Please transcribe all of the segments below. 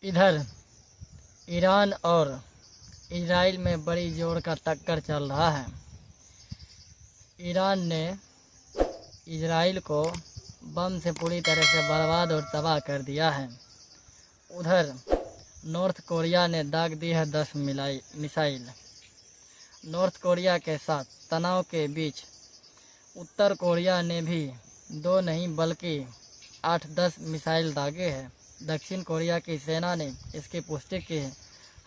इधर ईरान और इजराइल में बड़ी जोर का टक्कर चल रहा है। ईरान ने इजराइल को बम से पूरी तरह से बर्बाद और तबाह कर दिया है। उधर नॉर्थ कोरिया ने दाग दी है 10 मिसाइल। नॉर्थ कोरिया के साथ तनाव के बीच उत्तर कोरिया ने भी 2 नहीं बल्कि 8-10 मिसाइल दागे हैं। दक्षिण कोरिया की सेना ने इसकी पुष्टि की है।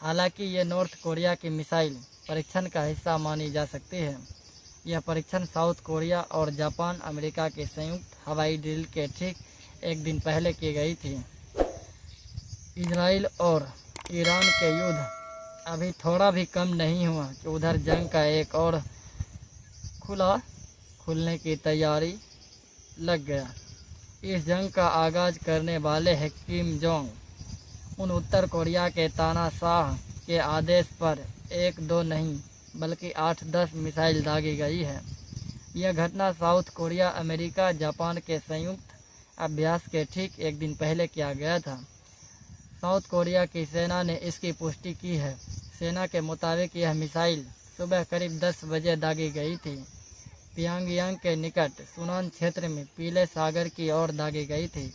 हालांकि ये नॉर्थ कोरिया की मिसाइल परीक्षण का हिस्सा मानी जा सकती है। यह परीक्षण साउथ कोरिया और जापान अमेरिका के संयुक्त हवाई ड्रिल के ठीक एक दिन पहले की गई थी। इजराइल और ईरान के युद्ध अभी थोड़ा भी कम नहीं हुआ कि उधर जंग का एक और खुलने की तैयारी लग गया। इस जंग का आगाज करने वाले हैं किम जोंग उन। उत्तर कोरिया के तानाशाह के आदेश पर 1-2 नहीं बल्कि 8-10 मिसाइल दागी गई है। यह घटना साउथ कोरिया अमेरिका जापान के संयुक्त अभ्यास के ठीक एक दिन पहले किया गया था। साउथ कोरिया की सेना ने इसकी पुष्टि की है। सेना के मुताबिक यह मिसाइल सुबह करीब 10 बजे दागी गई थी। पियांगयांग के निकट सुनान क्षेत्र में पीले सागर की ओर दागी गई थी।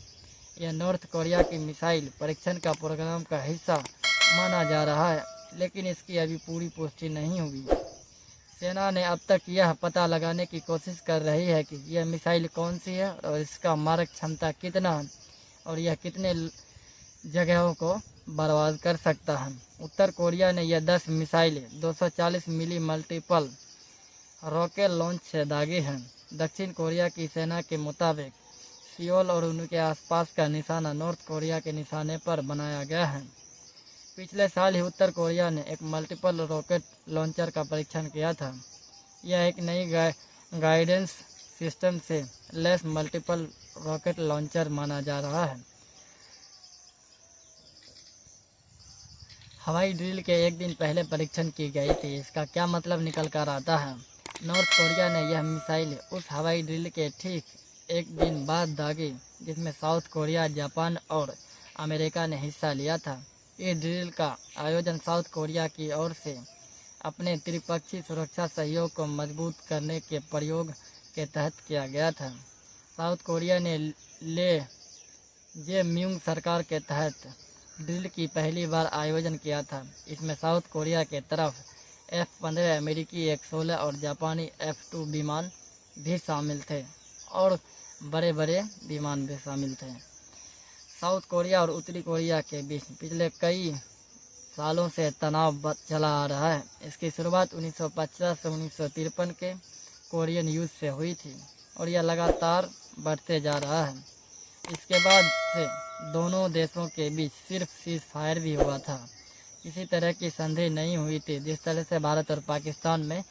यह नॉर्थ कोरिया की मिसाइल परीक्षण का प्रोग्राम का हिस्सा माना जा रहा है, लेकिन इसकी अभी पूरी पुष्टि नहीं हुई। सेना ने अब तक यह पता लगाने की कोशिश कर रही है कि यह मिसाइल कौन सी है और इसका मारक क्षमता कितना है और यह कितने जगहों को बर्बाद कर सकता है। उत्तर कोरिया ने यह 10 मिसाइलें 240 मिली मल्टीपल रॉकेट लॉन्च से दागी हैं। दक्षिण कोरिया की सेना के मुताबिक सियोल और उनके आसपास का निशाना नॉर्थ कोरिया के निशाने पर बनाया गया है। पिछले साल ही उत्तर कोरिया ने एक मल्टीपल रॉकेट लॉन्चर का परीक्षण किया था। यह एक नई गाइडेंस सिस्टम से लैस मल्टीपल रॉकेट लॉन्चर माना जा रहा है। हवाई ड्रिल के एक दिन पहले परीक्षण की गई थी। इसका क्या मतलब निकल कर आता है? नॉर्थ कोरिया ने यह मिसाइल उस हवाई ड्रिल के ठीक एक दिन बाद दागी जिसमें साउथ कोरिया, जापान और अमेरिका ने हिस्सा लिया था। इस ड्रिल का आयोजन साउथ कोरिया की ओर से अपने त्रिपक्षीय सुरक्षा सहयोग को मजबूत करने के प्रयोग के तहत किया गया था। साउथ कोरिया ने ले जे-म्यूंग सरकार के तहत ड्रिल की पहली बार आयोजन किया था। इसमें साउथ कोरिया के तरफ F-15 अमेरिकी F-16 और जापानी F-2 विमान भी शामिल थे और बड़े बड़े विमान भी शामिल थे। साउथ कोरिया और उत्तरी कोरिया के बीच पिछले कई सालों से तनाव चला आ रहा है। इसकी शुरुआत 1950 से 1953 के कोरियन युद्ध से हुई थी और यह लगातार बढ़ते जा रहा है। इसके बाद से दोनों देशों के बीच सिर्फ सीज फायर भी हुआ था। किसी तरह की संधि नहीं हुई थी। जिस तरह से भारत और पाकिस्तान में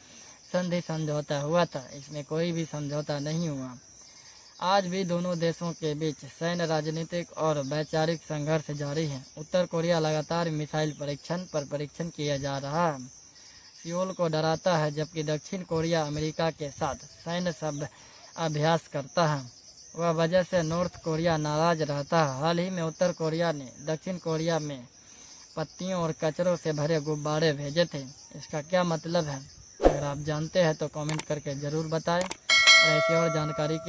संधि समझौता हुआ था, इसमें कोई भी समझौता नहीं हुआ। आज भी दोनों देशों के बीच सैन्य, राजनीतिक और वैचारिक संघर्ष जारी है। उत्तर कोरिया लगातार मिसाइल परीक्षण पर परीक्षण किया जा रहा है, सियोल को डराता है, जबकि दक्षिण कोरिया अमेरिका के साथ सैन्य अभ्यास करता है। वह वजह से नॉर्थ कोरिया नाराज रहता है। हाल ही में उत्तर कोरिया ने दक्षिण कोरिया में पत्तियों और कचरों से भरे गुब्बारे भेजे थे। इसका क्या मतलब है? अगर आप जानते हैं तो कमेंट करके ज़रूर बताएं और ऐसी और जानकारी के